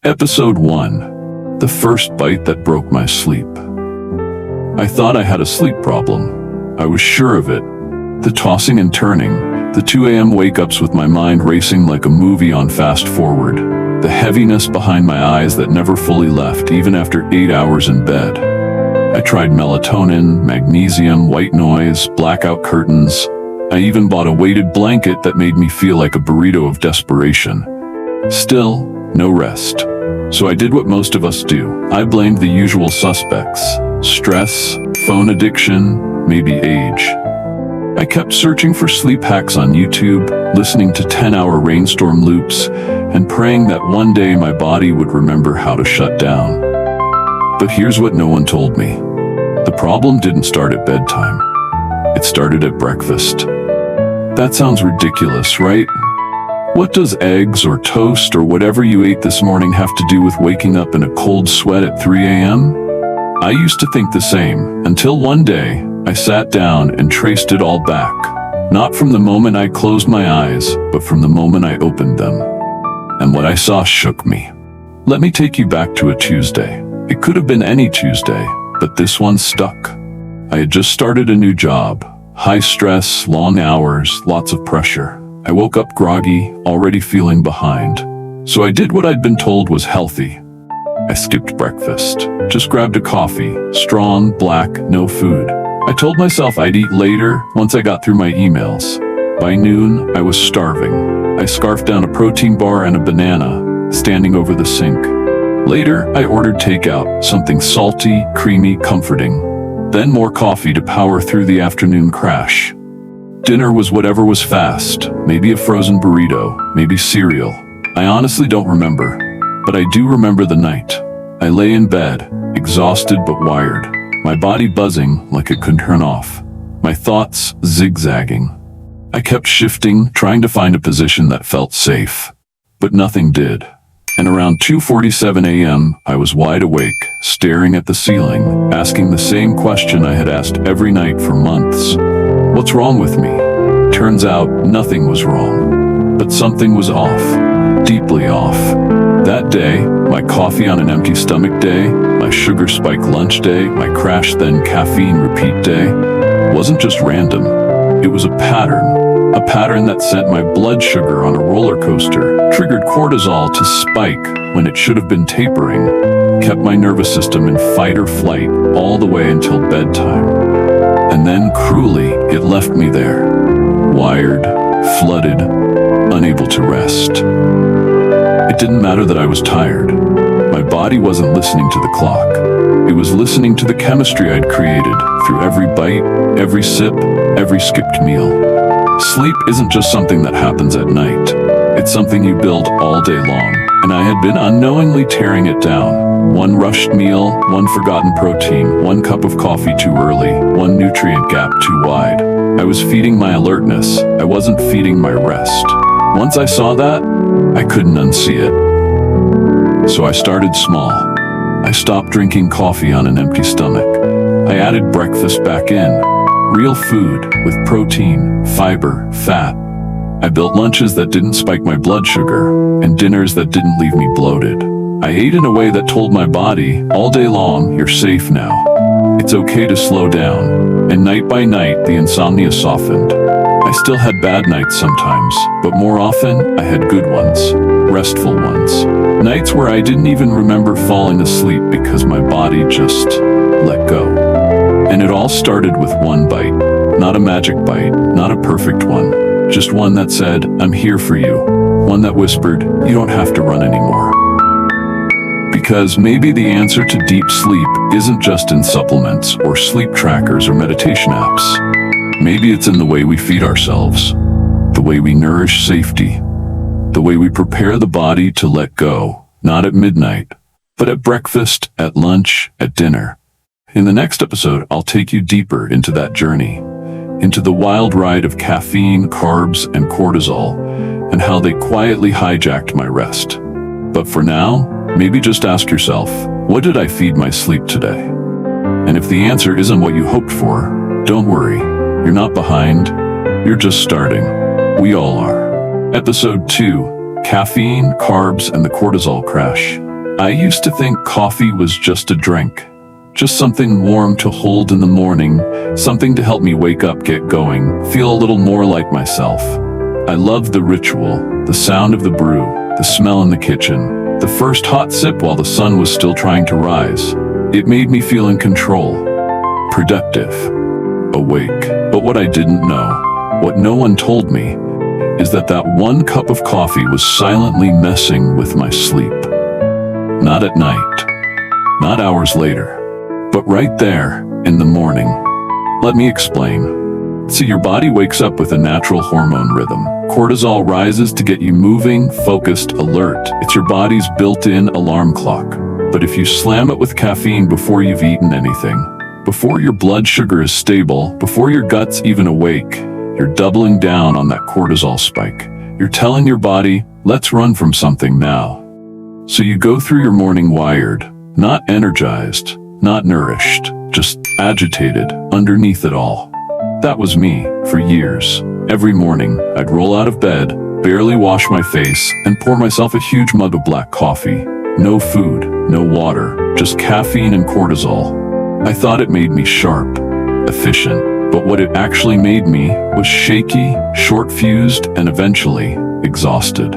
Episode 1. The first bite that broke my sleep. I thought I had a sleep problem. I was sure of it. The tossing and turning, the 2 a.m. wake-ups with my mind racing like a movie on fast forward, the heaviness behind my eyes that never fully left even after 8 hours in bed. I tried melatonin, magnesium, white noise, blackout curtains. I even bought a weighted blanket that made me feel like a burrito of desperation. Still, no rest. So I did what most of us do. I blamed the usual suspects: stress, phone addiction, maybe age. I kept searching for sleep hacks on YouTube, listening to 10-hour rainstorm loops, and praying that one day my body would remember how to shut down. But here's what no one told me. The problem didn't start at bedtime. It started at breakfast. That sounds ridiculous, right? What does eggs or toast or whatever you ate this morning have to do with waking up in a cold sweat at 3 a.m.? I used to think the same, until one day, I sat down and traced it all back. Not from the moment I closed my eyes, but from the moment I opened them. And what I saw shook me. Let me take you back to a Tuesday. It could have been any Tuesday, but this one stuck. I had just started a new job. High stress, long hours, lots of pressure. I woke up groggy, already feeling behind. So I did what I'd been told was healthy. I skipped breakfast, just grabbed a coffee, strong, black, no food. I told myself I'd eat later once I got through my emails. By noon, I was starving. I scarfed down a protein bar and a banana, standing over the sink. Later, I ordered takeout, something salty, creamy, comforting. Then more coffee to power through the afternoon crash. Dinner was whatever was fast, maybe a frozen burrito, maybe cereal. I honestly don't remember, but I do remember the night. I lay in bed, exhausted but wired, my body buzzing like it couldn't turn off, my thoughts zigzagging. I kept shifting, trying to find a position that felt safe, but nothing did. And around 2:47 a.m., I was wide awake, staring at the ceiling, asking the same question I had asked every night for months. What's wrong with me? Turns out nothing was wrong, but something was off, deeply off. That day, my coffee on an empty stomach day, my sugar spike lunch day, my crash then caffeine repeat day, wasn't just random. It was a pattern that sent my blood sugar on a roller coaster, triggered cortisol to spike when it should have been tapering, kept my nervous system in fight or flight all the way until bedtime. And then, cruelly, it left me there, wired, flooded, unable to rest. It didn't matter that I was tired. My body wasn't listening to the clock. It was listening to the chemistry I'd created through every bite, every sip, every skipped meal. Sleep isn't just something that happens at night. It's something you build all day long, and I had been unknowingly tearing it down. One rushed meal, one forgotten protein, one cup of coffee too early, one nutrient gap too wide. I was feeding my alertness. I wasn't feeding my rest. Once I saw that, I couldn't unsee it. So I started small. I stopped drinking coffee on an empty stomach. I added breakfast back in. Real food with protein, fiber, fat. I built lunches that didn't spike my blood sugar and dinners that didn't leave me bloated. I ate in a way that told my body, all day long, you're safe now. It's okay to slow down. And night by night, the insomnia softened. I still had bad nights sometimes, but more often, I had good ones, restful ones. Nights where I didn't even remember falling asleep because my body just let go. And it all started with one bite. Not a magic bite, not a perfect one. Just one that said, I'm here for you. One that whispered, you don't have to run anymore. Because maybe the answer to deep sleep isn't just in supplements or sleep trackers or meditation apps. Maybe it's in the way we feed ourselves, the way we nourish safety, the way we prepare the body to let go, not at midnight, but at breakfast, at lunch, at dinner. In the next episode, I'll take you deeper into that journey, into the wild ride of caffeine, carbs, and cortisol, and how they quietly hijacked my rest. But for now, maybe just ask yourself, what did I feed my sleep today? And if the answer isn't what you hoped for, don't worry. You're not behind. You're just starting. We all are. Episode 2, Caffeine, Carbs, and the Cortisol Crash. I used to think coffee was just a drink, just something warm to hold in the morning, something to help me wake up, get going, feel a little more like myself. I loved the ritual, the sound of the brew, the smell in the kitchen, the first hot sip while the sun was still trying to rise. It made me feel in control, productive, awake. But what I didn't know, what no one told me, is that that one cup of coffee was silently messing with my sleep. Not at night, not hours later, but right there in the morning. Let me explain. See, your body wakes up with a natural hormone rhythm. Cortisol rises to get you moving, focused, alert. It's your body's built-in alarm clock. But if you slam it with caffeine before you've eaten anything, before your blood sugar is stable, before your gut's even awake, you're doubling down on that cortisol spike. You're telling your body, let's run from something now. So you go through your morning wired, not energized, not nourished, just agitated underneath it all. That was me for years. Every morning, I'd roll out of bed, barely wash my face, and pour myself a huge mug of black coffee. No food, no water, just caffeine and cortisol. I thought it made me sharp, efficient, but what it actually made me was shaky, short-fused, and eventually exhausted.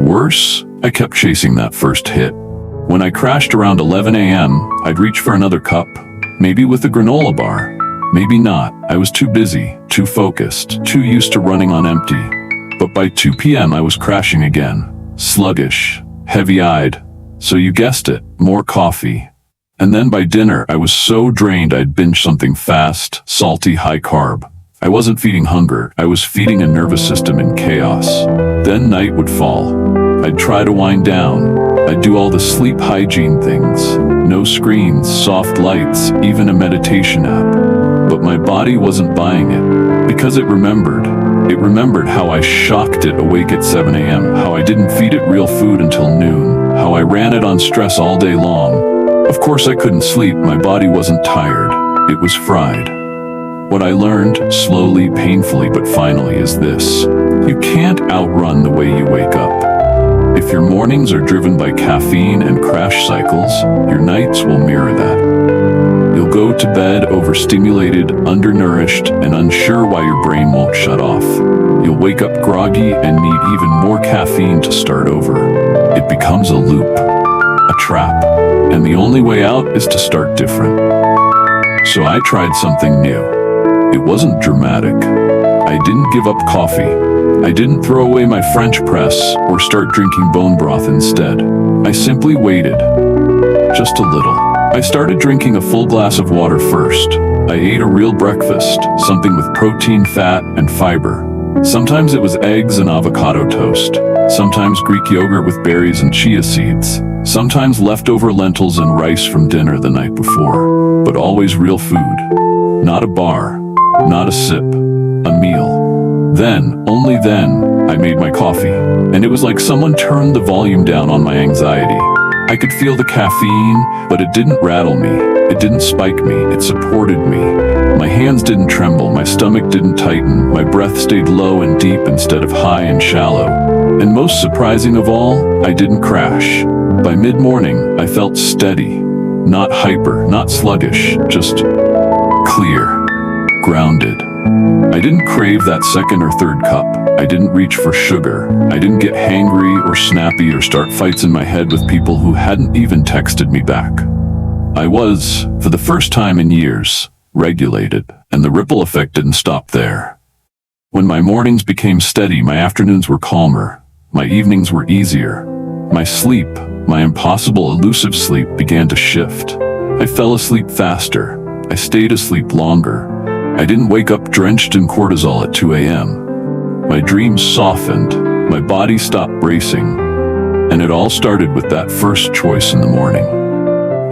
Worse, I kept chasing that first hit. When I crashed around 11 a.m., I'd reach for another cup, maybe with a granola bar. Maybe not. I was too busy, too focused, too used to running on empty. But by 2 p.m. I was crashing again, sluggish, heavy-eyed. So you guessed it, more coffee. And then by dinner, I was so drained I'd binge something fast, salty, high-carb. I wasn't feeding hunger, I was feeding a nervous system in chaos. Then night would fall. I'd try to wind down. I'd do all the sleep hygiene things. No screens, soft lights, even a meditation app. But my body wasn't buying it, because it remembered. It remembered how I shocked it awake at 7 a.m., how I didn't feed it real food until noon, how I ran it on stress all day long. Of course I couldn't sleep, my body wasn't tired, it was fried. What I learned, slowly, painfully, but finally, is this. You can't outrun the way you wake up. If your mornings are driven by caffeine and crash cycles, your nights will mirror that. You'll go to bed overstimulated, undernourished, and unsure why your brain won't shut off. You'll wake up groggy and need even more caffeine to start over. It becomes a loop, a trap, and the only way out is to start different. So I tried something new. It wasn't dramatic. I didn't give up coffee. I didn't throw away my French press or start drinking bone broth instead. I simply waited. Just a little. I started drinking a full glass of water first. I ate a real breakfast, something with protein, fat, and fiber. Sometimes it was eggs and avocado toast. Sometimes Greek yogurt with berries and chia seeds. Sometimes leftover lentils and rice from dinner the night before. But always real food. Not a bar. Not a sip. A meal. Then, only then, I made my coffee. And it was like someone turned the volume down on my anxiety. I could feel the caffeine, but it didn't rattle me. It didn't spike me. It supported me. My hands didn't tremble. My stomach didn't tighten. My breath stayed low and deep instead of high and shallow. And most surprising of all, I didn't crash. By mid-morning, I felt steady. Not hyper, not sluggish, just clear. Grounded. I didn't crave that second or third cup. I didn't reach for sugar. I didn't get hangry or snappy or start fights in my head with people who hadn't even texted me back. I was, for the first time in years, regulated, and the ripple effect didn't stop there. When my mornings became steady, my afternoons were calmer. My evenings were easier. My sleep, my impossible elusive sleep, began to shift. I fell asleep faster. I stayed asleep longer. I didn't wake up drenched in cortisol at 2 a.m. My dreams softened, my body stopped bracing, and it all started with that first choice in the morning.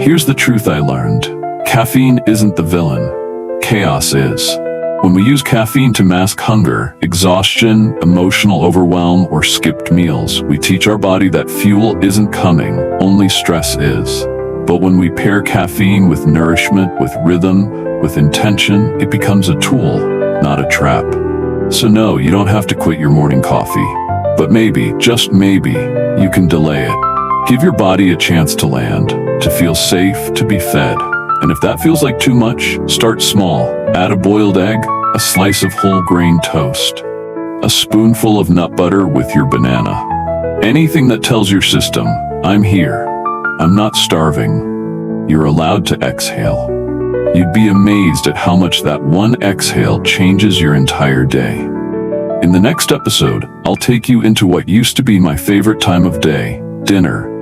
Here's the truth I learned. Caffeine isn't the villain. Chaos is. When we use caffeine to mask hunger, exhaustion, emotional overwhelm, or skipped meals, we teach our body that fuel isn't coming, only stress is. But when we pair caffeine with nourishment, with rhythm, with intention, it becomes a tool, not a trap. So no, you don't have to quit your morning coffee. But maybe, just maybe, you can delay it. Give your body a chance to land, to feel safe, to be fed. And if that feels like too much, start small. Add a boiled egg, a slice of whole grain toast, a spoonful of nut butter with your banana. Anything that tells your system, I'm here. I'm not starving. You're allowed to exhale. You'd be amazed at how much that one exhale changes your entire day. In the next episode, I'll take you into what used to be my favorite time of day, dinner,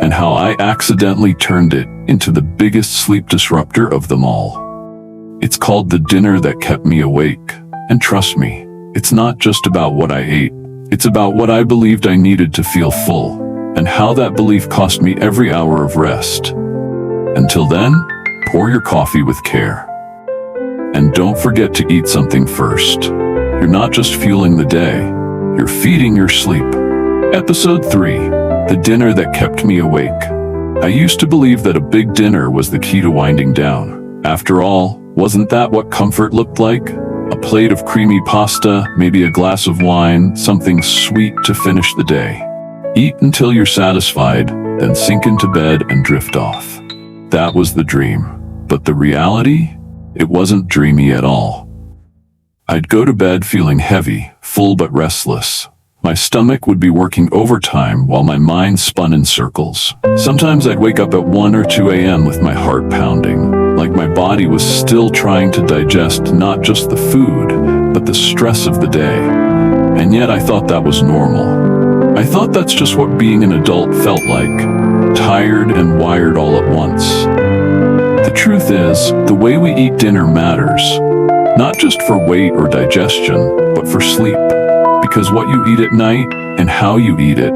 and how I accidentally turned it into the biggest sleep disruptor of them all. It's called the dinner that kept me awake. And trust me, it's not just about what I ate. It's about what I believed I needed to feel full, and how that belief cost me every hour of rest. Until then, pour your coffee with care. And don't forget to eat something first. You're not just fueling the day, you're feeding your sleep. Episode 3, The Dinner That Kept Me Awake. I used to believe that a big dinner was the key to winding down. After all, wasn't that what comfort looked like? A plate of creamy pasta, maybe a glass of wine, something sweet to finish the day. Eat until you're satisfied, then sink into bed and drift off. That was the dream. But the reality? It wasn't dreamy at all. I'd go to bed feeling heavy, full but restless. My stomach would be working overtime while my mind spun in circles. Sometimes I'd wake up at 1 or 2 a.m. with my heart pounding, like my body was still trying to digest not just the food, but the stress of the day. And yet I thought that was normal. I thought that's just what being an adult felt like, tired and wired all at once. The truth is, the way we eat dinner matters, not just for weight or digestion, but for sleep. Because what you eat at night and how you eat it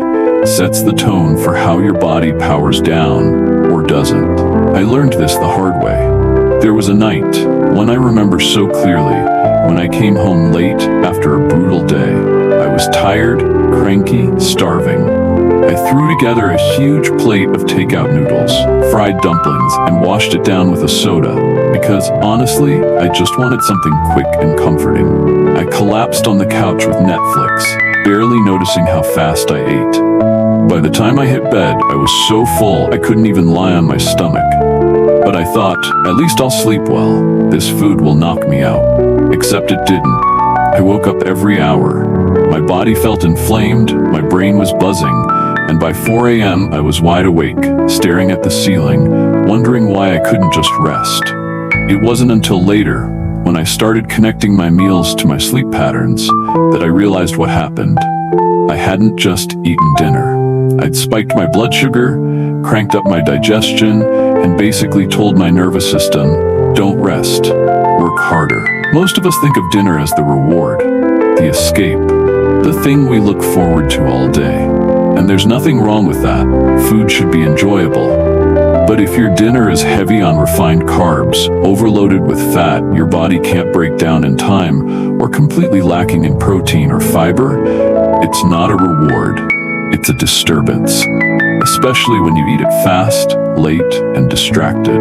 sets the tone for how your body powers down or doesn't. I learned this the hard way. There was a night, one I remember so clearly, when I came home late after a brutal day. I was tired, cranky, starving. I threw together a huge plate of takeout noodles, fried dumplings, and washed it down with a soda, because honestly, I just wanted something quick and comforting. I collapsed on the couch with Netflix, barely noticing how fast I ate. By the time I hit bed, I was so full I couldn't even lie on my stomach. But I thought, at least I'll sleep well. This food will knock me out. Except it didn't. I woke up every hour. My body felt inflamed, my brain was buzzing, and by 4 a.m. I was wide awake, staring at the ceiling, wondering why I couldn't just rest. It wasn't until later, when I started connecting my meals to my sleep patterns, that I realized what happened. I hadn't just eaten dinner. I'd spiked my blood sugar, cranked up my digestion, and basically told my nervous system, don't rest, work harder. Most of us think of dinner as the reward, the escape, the thing we look forward to all day. And there's nothing wrong with that. Food should be enjoyable. But if your dinner is heavy on refined carbs, overloaded with fat your body can't break down in time, or completely lacking in protein or fiber, it's not a reward. It's a disturbance. Especially when you eat it fast, late, and distracted.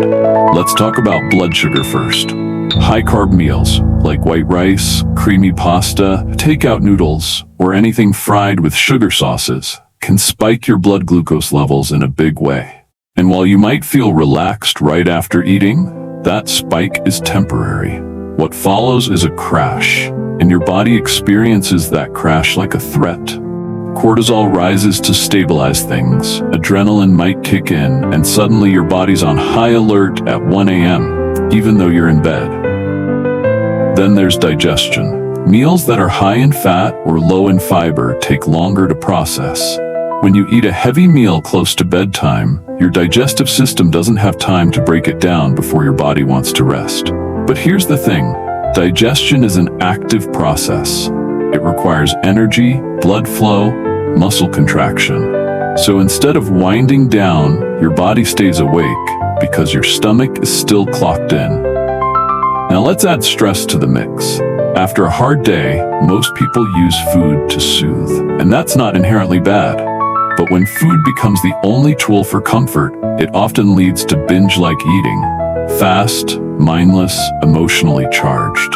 Let's talk about blood sugar first. High-carb meals, like white rice, creamy pasta, takeout noodles, or anything fried with sugar sauces, can spike your blood glucose levels in a big way. And while you might feel relaxed right after eating, that spike is temporary. What follows is a crash, and your body experiences that crash like a threat. Cortisol rises to stabilize things, adrenaline might kick in, and suddenly your body's on high alert at 1 a.m., even though you're in bed. Then there's digestion. Meals that are high in fat or low in fiber take longer to process. When you eat a heavy meal close to bedtime, your digestive system doesn't have time to break it down before your body wants to rest. But here's the thing, digestion is an active process. It requires energy, blood flow, muscle contraction. So instead of winding down, your body stays awake because your stomach is still clocked in. Now let's add stress to the mix. After a hard day, most people use food to soothe, and that's not inherently bad. But when food becomes the only tool for comfort, it often leads to binge-like eating. Fast, mindless, emotionally charged.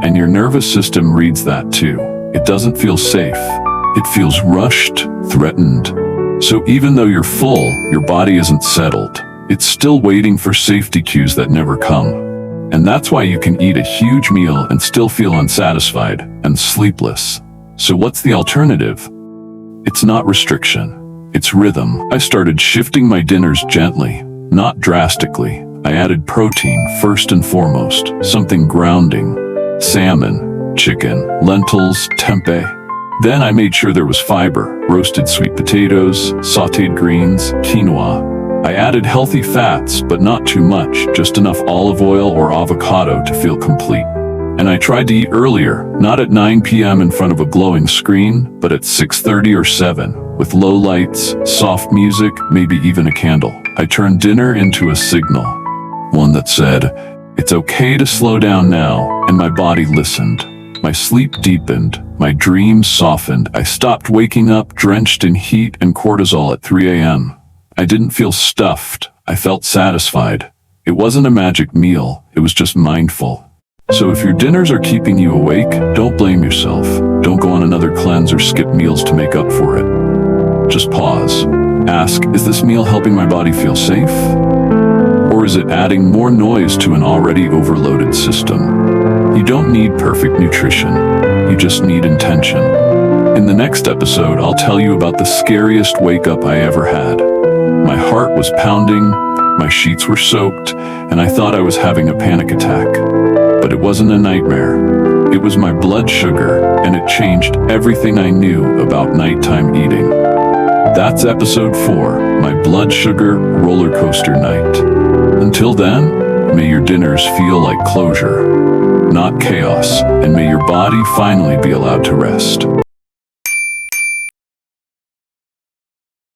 And your nervous system reads that too. It doesn't feel safe. It feels rushed, threatened. So even though you're full, your body isn't settled. It's still waiting for safety cues that never come. And that's why you can eat a huge meal and still feel unsatisfied and sleepless. So what's the alternative? It's not restriction. It's rhythm. I started shifting my dinners gently, not drastically. I added protein first and foremost, something grounding. Salmon, chicken, lentils, tempeh. Then I made sure there was fiber, roasted sweet potatoes, sautéed greens, quinoa. I added healthy fats, but not too much, just enough olive oil or avocado to feel complete. And I tried to eat earlier, not at 9 p.m. in front of a glowing screen, but at 6:30 or 7, with low lights, soft music, maybe even a candle. I turned dinner into a signal, one that said, "It's okay to slow down now," and my body listened. My sleep deepened, my dreams softened. I stopped waking up drenched in heat and cortisol at 3 a.m. I didn't feel stuffed, I felt satisfied. It wasn't a magic meal, it was just mindful. So if your dinners are keeping you awake, don't blame yourself. Don't go on another cleanse or skip meals to make up for it. Just pause. Ask, is this meal helping my body feel safe? Or is it adding more noise to an already overloaded system? You don't need perfect nutrition. You just need intention. In the next episode, I'll tell you about the scariest wake-up I ever had. My heart was pounding, my sheets were soaked, and I thought I was having a panic attack. But it wasn't a nightmare. It was my blood sugar, and it changed everything I knew about nighttime eating. That's episode 4, my blood sugar roller coaster night. Until then, may your dinners feel like closure, not chaos, and may your body finally be allowed to rest.